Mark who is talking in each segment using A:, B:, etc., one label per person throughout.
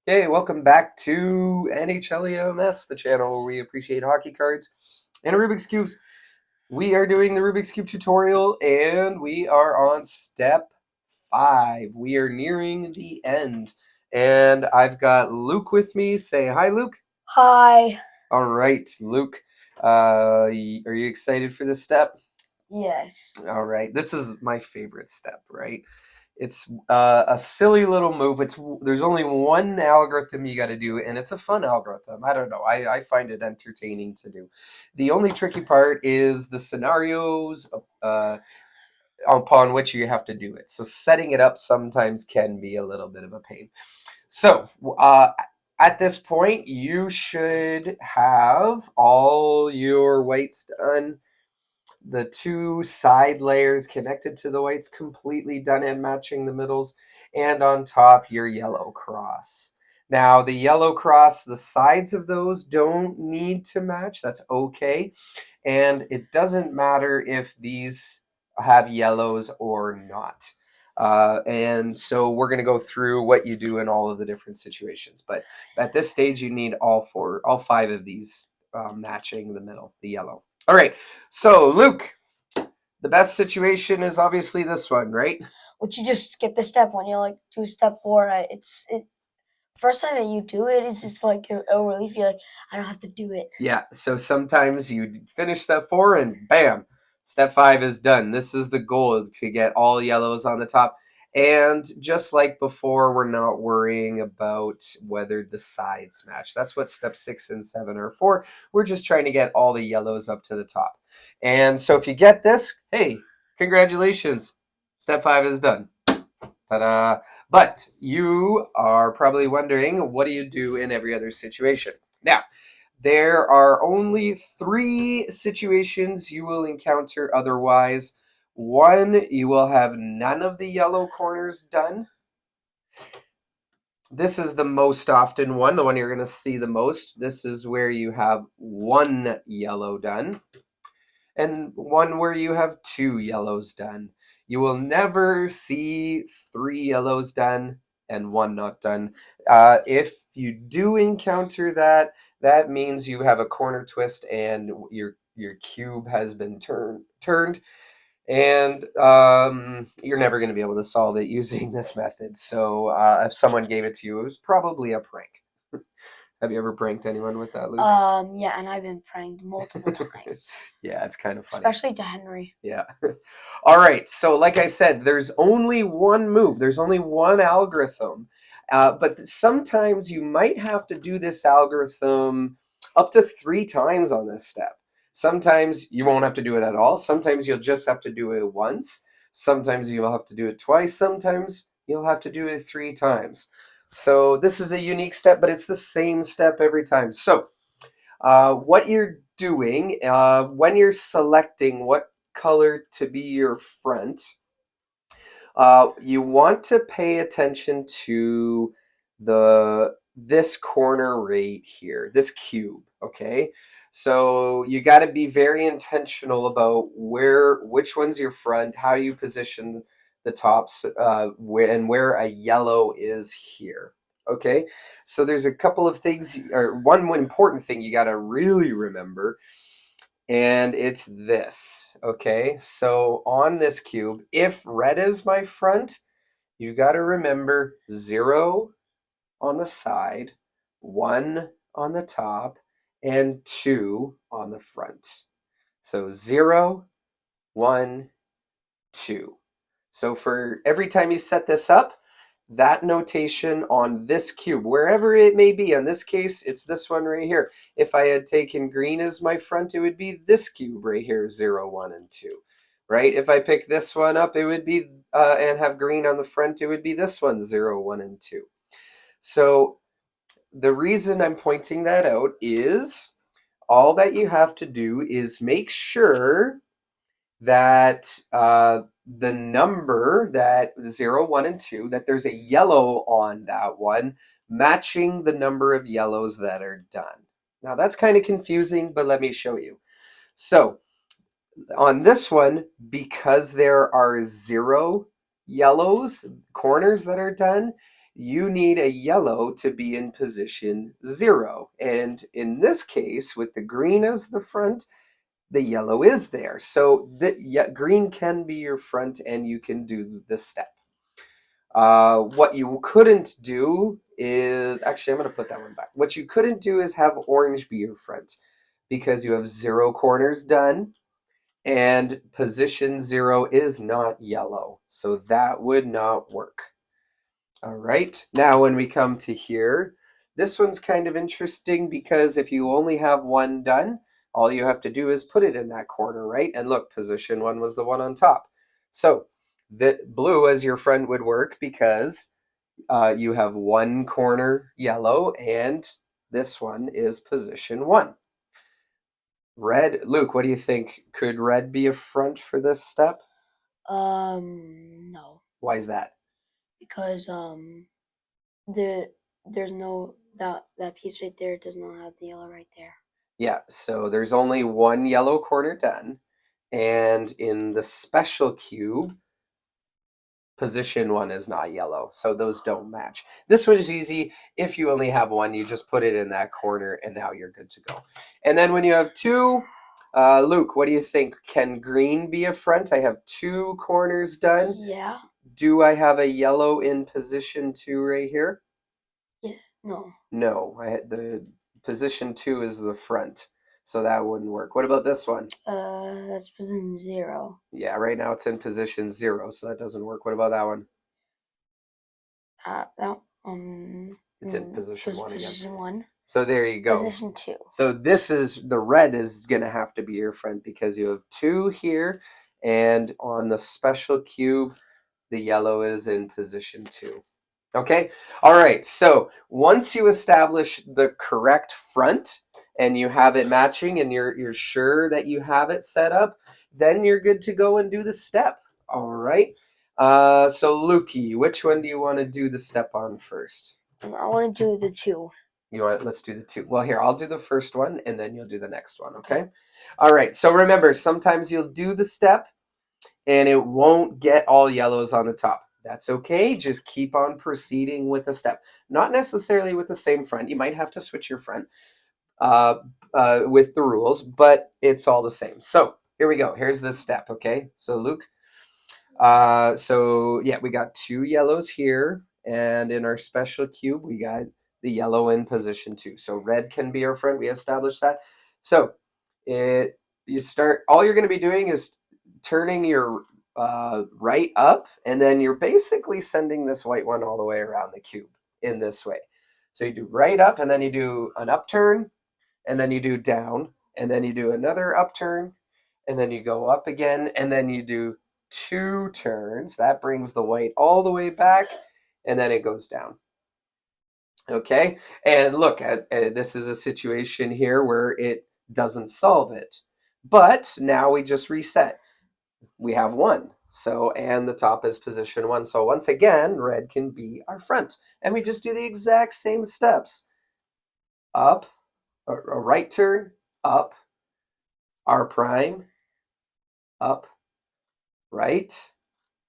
A: Hey, welcome back to NHLEMS, the channel where we appreciate hockey cards and Rubik's Cubes. We are doing the Rubik's Cube tutorial and we are on step 5. We are nearing the end. And I've got Luke with me. Say hi, Luke.
B: Hi.
A: All right, Luke. Are you excited for this step?
B: Yes.
A: All right. This is my favorite step, right? It's a silly little move. There's only one algorithm you got to do, and it's a fun algorithm. I don't know. I find it entertaining to do. The only tricky part is the scenarios upon which you have to do it. So setting it up sometimes can be a little bit of a pain. So at this point, you should have all your weights done, the two side layers connected to the whites completely done and matching the middles, and on top your yellow cross. Now the yellow cross, the sides of those don't need to match. That's okay. And it doesn't matter if these have yellows or not. And so we're going to go through what you do in all of the different situations. But at this stage, you need all 5 of these matching the middle, the yellow. All right. So, Luke, the best situation is obviously this one, right?
B: Would you just skip the step when you do step 4? It first time that you do it is just like a relief. You're like, I don't have to do it.
A: Yeah. So sometimes you finish step 4 and bam, step 5 is done. This is the goal, to get all yellows on the top. And just like before, we're not worrying about whether the sides match. That's what step 6 and 7 are for. We're just trying to get all the yellows up to the top. And so if you get this, hey, congratulations. Step 5 is done. Ta-da. But you are probably wondering, what do you do in every other situation? Now, there are only 3 situations you will encounter otherwise. One, you will have none of the yellow corners done. This is the most often one, the one you're going to see the most. This is where you have 1 yellow done, and one where you have 2 yellows done. You will never see 3 yellows done and 1 not done. If you do encounter that, that means you have a corner twist and your cube has been turned, and you're never going to be able to solve it using this method. So if someone gave it to you, it was probably a prank. Have you ever pranked anyone with that, Luke?
B: Yeah, and I've been pranked multiple times,
A: Yeah, it's kind of funny.
B: especially to Henry.
A: Yeah. All right. So, like I said, there's only one move, there's only one algorithm. But sometimes you might have to do this algorithm up to 3 times on this step. Sometimes you won't have to do it at all. Sometimes you'll just have to do it once. Sometimes you'll have to do it twice. Sometimes you'll have to do it 3 times. So, this is a unique step, but it's the same step every time. So, what you're doing when you're selecting what color to be your front, you want to pay attention to this corner right here, this cube. Okay, so you got to be very intentional about which one's your front, how you position the tops, where a yellow is here. Okay, so there's a couple of things, or one important thing you got to really remember, and it's this. Okay, so on this cube, if red is my front, you got to remember 0 on the side, 1 on the top, and 2 on the front. So 0, 1, 2. So for every time you set this up, that notation on this cube, wherever it may be, in this case, it's this one right here. If I had taken green as my front, it would be this cube right here, 0, 1, and 2. Right? If I pick this one up, it would be, and have green on the front, it would be this one, 0, 1, and 2. So the reason I'm pointing that out is all that you have to do is make sure that the number, that 0, 1, and 2, that there's a yellow on that one, matching the number of yellows that are done. Now that's kind of confusing, but let me show you. So on this one, because there are 0 yellows, corners that are done, you need a yellow to be in position 0. And in this case, with the green as the front, the yellow is there. So green can be your front and you can do the step. What you couldn't do is, actually, I'm going to put that one back. What you couldn't do is have orange be your front because you have 0 corners done and position 0 is not yellow. So that would not work. All right, now when we come to here, this one's kind of interesting because if you only have one done, all you have to do is put it in that corner, right? And look, position 1 was the one on top. So the blue as your friend would work because you have one corner yellow and this one is position 1. Red, Luke, what do you think? Could red be a front for this step?
B: No,
A: Why is that?
B: because there's no that piece right there does not have the yellow right there.
A: Yeah, so there's only one yellow corner done. And in the special cube, position 1 is not yellow. So those don't match. This one is easy. If you only have one, you just put it in that corner and now you're good to go. And then when you have 2, Luke, what do you think? Can green be a front? I have 2 corners done.
B: Yeah.
A: Do I have a yellow in position 2 right here?
B: Yeah. No.
A: No, the position 2 is the front, so that wouldn't work. What about this one?
B: That's position 0.
A: Yeah, right now it's in position 0, so that doesn't work. What about that one?
B: That
A: It's in position 1 again.
B: Position 1.
A: So there you go.
B: Position 2.
A: So this is, the red is going to have to be your friend because you have 2 here, and on the special cube, the yellow is in position 2. Okay, all right, so once you establish the correct front and you have it matching and you're sure that you have it set up, then you're good to go and do the step. All right, so Lukey, which one do you want to do the step on first?
B: I want to do the 2.
A: Let's do the 2. Well, here, I'll do the first one and then you'll do the next one, okay? All right, so remember, sometimes you'll do the step and it won't get all yellows on the top. That's okay. Just keep on proceeding with the step. Not necessarily with the same front. You might have to switch your front with the rules, but it's all the same. So here we go. Here's this step, okay? So Luke, so yeah, we got 2 yellows here. And in our special cube, we got the yellow in position 2. So red can be our friend. We established that. So you start, all you're going to be doing is turning your right up, and then you're basically sending this white one all the way around the cube in this way. So you do right up, and then you do an upturn, and then you do down, and then you do another upturn, and then you go up again, and then you do 2 turns. That brings the white all the way back, and then it goes down. Okay, and look, this is a situation here where it doesn't solve it. But now we just reset. We have 1. So, and the top is position 1. So once again, red can be our front. And we just do the exact same steps. Up, a right turn, up, R prime, up, right,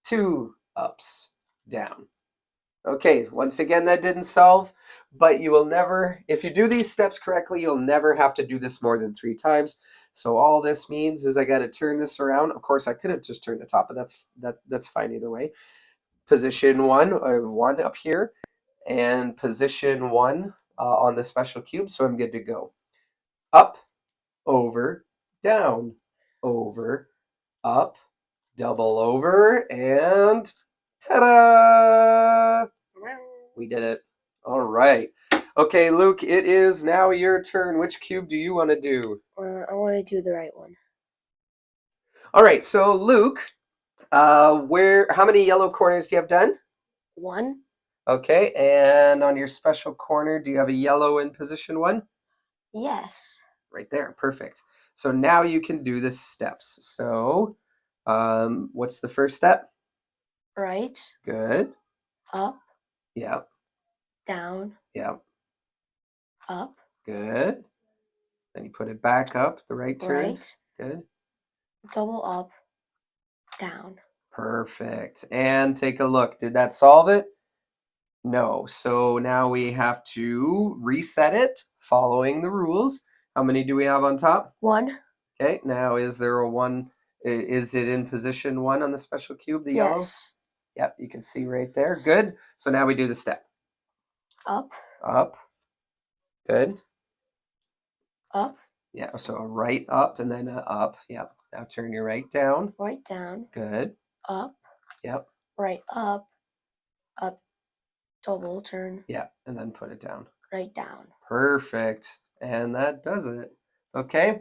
A: 2 ups, down. Okay, once again, that didn't solve, but you will never, if you do these steps correctly, you'll never have to do this more than 3 times. So all this means is I got to turn this around. Of course, I could have just turned the top, but that's fine either way. Position 1, or 1 up here, and position 1 on the special cube, so I'm good to go. Up, over, down, over, up, double over, and ta-da! We did it. All right. Okay, Luke, it is now your turn. Which cube do you want to do?
B: I want to do the right one.
A: All right, so Luke, how many yellow corners do you have done?
B: 1.
A: Okay, and on your special corner, do you have a yellow in position 1?
B: Yes.
A: Right there, perfect. So now you can do the steps. So, what's the first step?
B: Right.
A: Good.
B: Up.
A: Yep.
B: Down.
A: Yep.
B: Up.
A: Good. Then you put it back up, the right turn.
B: Right.
A: Good.
B: Double up. Down.
A: Perfect. And take a look. Did that solve it? No. So now we have to reset it following the rules. How many do we have on top?
B: 1.
A: Okay, now is there a 1? Is it in position 1 on the special cube, the yellow?
B: Yes.
A: Yep, you can see right there. Good. So now we do the step.
B: Up.
A: Up. Good.
B: Up.
A: Yeah, so a right up and then a up. Yep. Now turn your right down.
B: Right down.
A: Good.
B: Up.
A: Yep.
B: Right up. Up. Double turn.
A: Yep. And then put it down.
B: Right down.
A: Perfect. And that does it. Okay.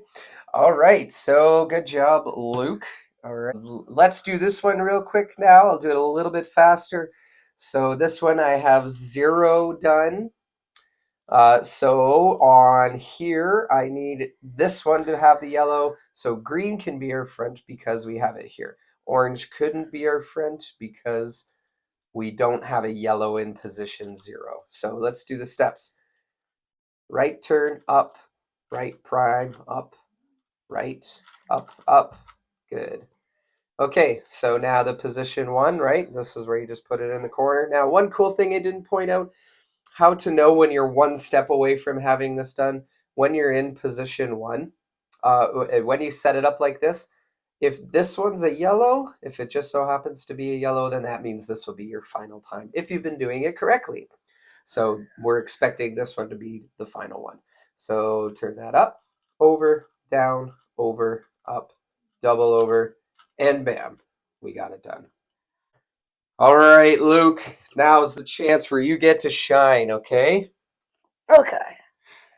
A: All right. So good job, Luke. All right. Let's do this one real quick now. I'll do it a little bit faster. So this one I have 0 done. So on here, I need this one to have the yellow. So green can be our friend because we have it here. Orange couldn't be our friend because we don't have a yellow in position 0. So let's do the steps. Right turn, up, right prime, up, right, up, up. Good. Okay, so now the position 1, right? This is where you just put it in the corner. Now, one cool thing I didn't point out, how to know when you're 1 step away from having this done. When you're in position 1, when you set it up like this, if this one's a yellow, if it just so happens to be a yellow, then that means this will be your final time, if you've been doing it correctly. So we're expecting this one to be the final one. So turn that up, over, down, over, up, double over, and bam, we got it done. All right, Luke, now's the chance where you get to shine, okay?
B: Okay.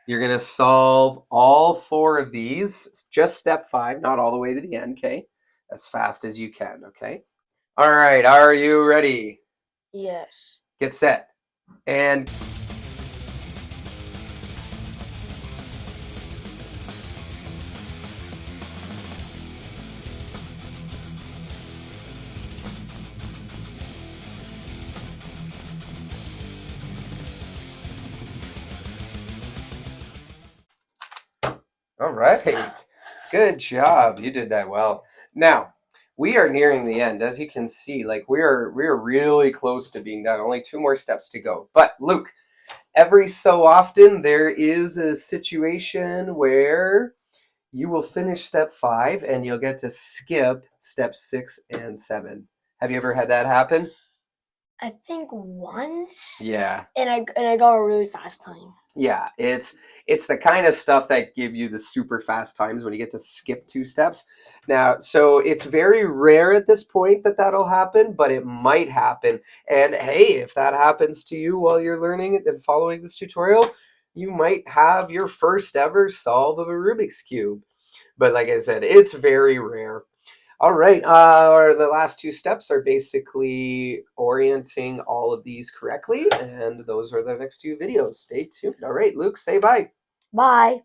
A: You're going to solve all 4 of these, just step 5, not all the way to the end, okay? As fast as you can, okay? All right, are you ready?
B: Yes.
A: Get set. And all right. Good job. You did that well. Now, we are nearing the end. As you can see, like we're really close to being done. Only 2 more steps to go. But Luke, every so often there is a situation where you will finish step 5 and you'll get to skip step 6 and 7. Have you ever had that happen?
B: I think once.
A: Yeah.
B: And I got a really fast time.
A: Yeah, it's the kind of stuff that give you the super fast times when you get to skip 2 steps. Now, so it's very rare at this point that that'll happen, but it might happen. And hey, if that happens to you while you're learning it and following this tutorial, you might have your first ever solve of a Rubik's Cube. But like I said, it's very rare. All right, the last 2 steps are basically orienting all of these correctly, and those are the next 2 videos. Stay tuned. All right, Luke, say bye.
B: Bye.